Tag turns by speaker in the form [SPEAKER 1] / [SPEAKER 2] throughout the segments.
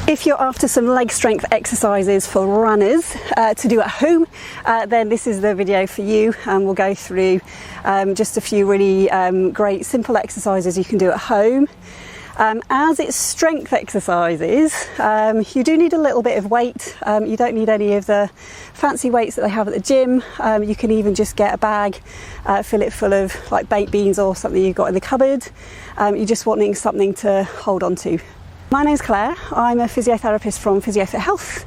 [SPEAKER 1] If you're after some leg strength exercises for runners to do at home, then this is the video for you, and we'll go through just a few really great simple exercises you can do at home. As it's strength exercises, you do need a little bit of weight. You don't need any of the fancy weights that they have at the gym. You can even just get a bag, fill it full of like baked beans or something you've got in the cupboard. You're just wanting something to hold on to. My name's Claire. I'm a physiotherapist from PhysioFit Health.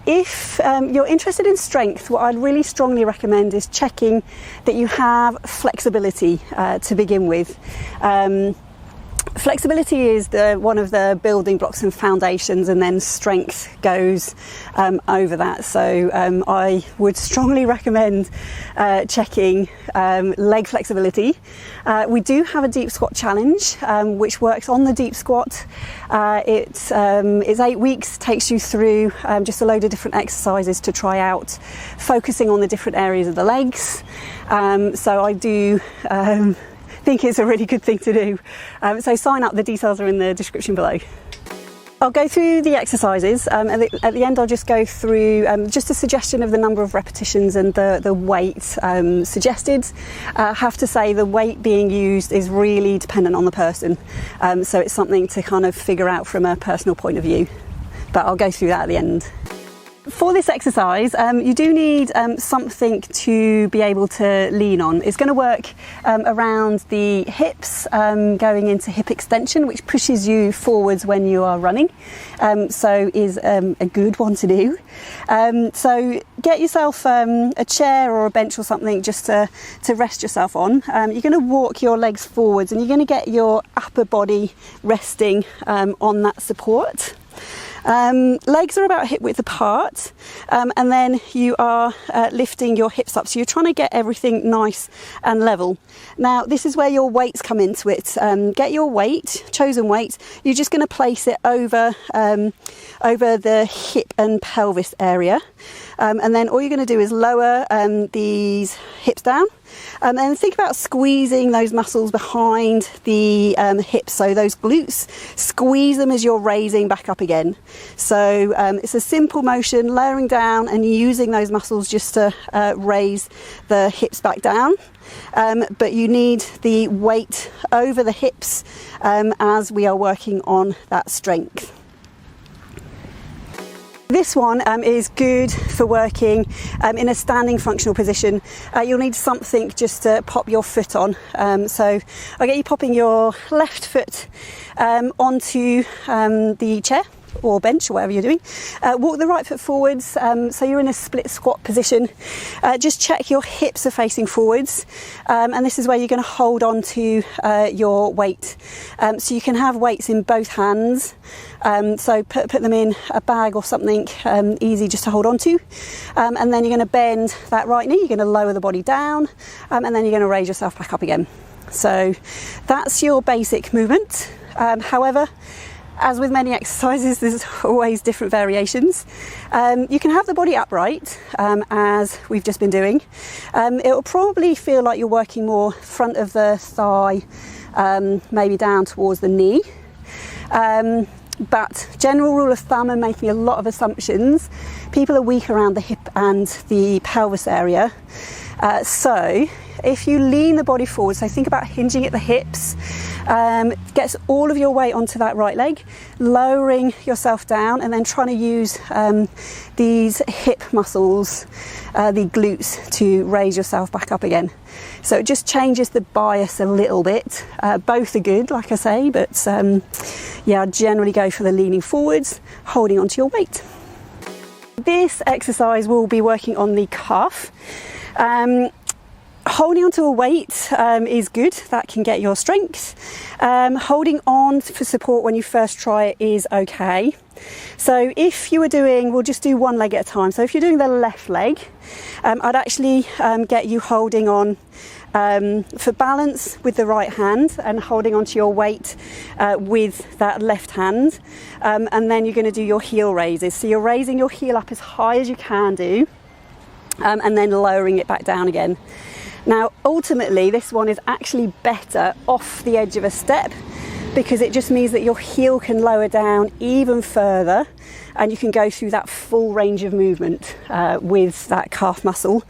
[SPEAKER 1] If you're interested in strength, what I'd really strongly recommend is checking that you have flexibility to begin with. Flexibility is one of the building blocks and foundations, and then strength goes over that. So I would strongly recommend checking leg flexibility. We do have a deep squat challenge which works on the deep squat. It's 8 weeks, takes you through just a load of different exercises to try out, focusing on the different areas of the legs. So I do think it's a really good thing to do. So sign up, the details are in the description below. I'll go through the exercises. At the end I'll just go through just a suggestion of the number of repetitions and the weight suggested. I have to say the weight being used is really dependent on the person, so it's something to kind of figure out from a personal point of view, but I'll go through that at the end. For this exercise, you do need something to be able to lean on. It's going to work around the hips, going into hip extension, which pushes you forwards when you are running, so is a good one to do. So get yourself a chair or a bench or something just to rest yourself on. You're going to walk your legs forwards, and you're going to get your upper body resting on that support. Legs are about hip width apart, and then you are lifting your hips up, so you're trying to get everything nice and level. Now this is where your weights come into it. Get your weight, chosen weight, you're just going to place it over the hip and pelvis area, and then all you're going to do is lower these hips down. And then think about squeezing those muscles behind the hips, so those glutes, squeeze them as you're raising back up again. So it's a simple motion, lowering down and using those muscles just to raise the hips back down. But you need the weight over the hips as we are working on that strength. This one is good for working in a standing functional position. You'll need something just to pop your foot on. So I'll get you popping your left foot onto the chair or bench or whatever you're doing. Walk the right foot forwards, so you're in a split squat position. Just check your hips are facing forwards, and this is where you're going to hold on to your weight. So you can have weights in both hands, so put them in a bag or something easy just to hold on to, and then you're going to bend that right knee, you're going to lower the body down, and then you're going to raise yourself back up again. So that's your basic movement. However, as with many exercises, there's always different variations. You can have the body upright, as we've just been doing. It will probably feel like you're working more front of the thigh, maybe down towards the knee. But general rule of thumb, and making a lot of assumptions, people are weak around the hip and the pelvis area. So if you lean the body forward, so think about hinging at the hips, gets all of your weight onto that right leg, lowering yourself down, and then trying to use these hip muscles, the glutes, to raise yourself back up again. So it just changes the bias a little bit. Both are good, like I say, but yeah, I generally go for the leaning forwards, holding onto your weight. This exercise will be working on the calf. Holding onto a weight is good, that can get your strength. Holding on for support when you first try it is okay. So if you were doing, we'll just do one leg at a time. So if you're doing the left leg, I'd actually get you holding on for balance with the right hand and holding onto your weight with that left hand. And then you're going to do your heel raises. So you're raising your heel up as high as you can do, and then lowering it back down again. Now ultimately this one is actually better off the edge of a step, because it just means that your heel can lower down even further and you can go through that full range of movement with that calf muscle,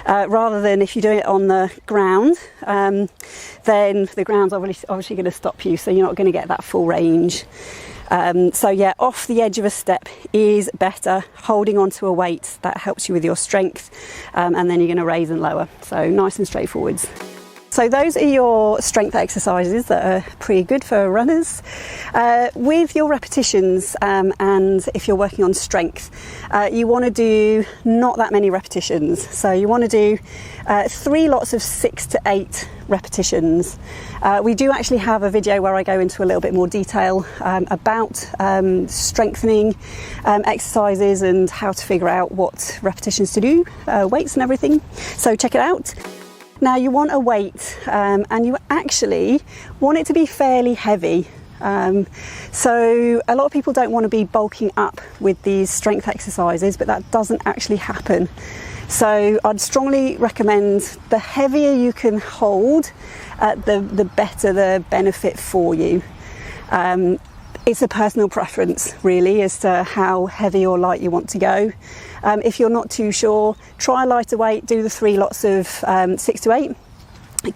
[SPEAKER 1] rather than if you do it on the ground, then the ground's obviously going to stop you, so you're not going to get that full range. So yeah, off the edge of a step is better. Holding onto a weight, that helps you with your strength, and then you're going to raise and lower. So nice and straightforward. So those are your strength exercises that are pretty good for runners. With your repetitions, and if you're working on strength, you want to do not that many repetitions. So you want to do 3 lots of 6 to 8 repetitions. We do actually have a video where I go into a little bit more detail about strengthening exercises and how to figure out what repetitions to do, weights and everything. So check it out. Now you want a weight, and you actually want it to be fairly heavy. So a lot of people don't want to be bulking up with these strength exercises, but that doesn't actually happen. So I'd strongly recommend the heavier you can hold, the better the benefit for you. It's a personal preference really as to how heavy or light you want to go. If you're not too sure, try a lighter weight, do the 3 lots of 6 to 8.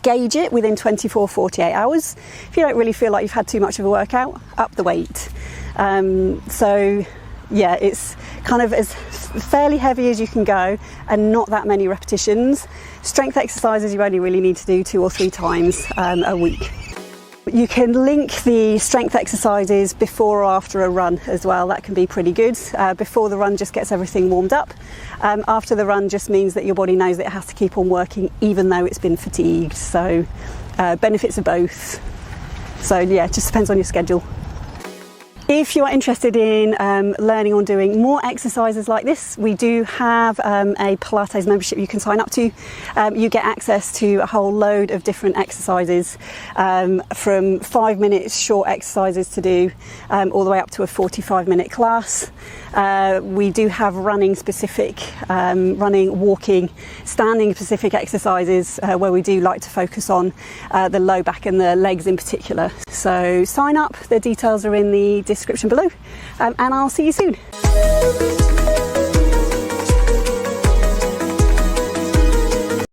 [SPEAKER 1] Gauge it within 24-48 hours. If you don't really feel like you've had too much of a workout, up the weight. So yeah, it's kind of as fairly heavy as you can go and not that many repetitions. Strength exercises you only really need to do 2 or 3 times a week. You can link the strength exercises before or after a run as well. That can be pretty good. Before the run just gets everything warmed up. After the run just means that your body knows that it has to keep on working even though it's been fatigued. So benefits of both. So yeah, it just depends on your schedule. If you are interested in learning on doing more exercises like this, we do have a Pilates membership you can sign up to. You get access to a whole load of different exercises, from 5 minutes short exercises to do all the way up to a 45-minute class. We do have running specific, running, walking, standing specific exercises where we do like to focus on the low back and the legs in particular. So sign up, the details are in the description below, and I'll see you soon.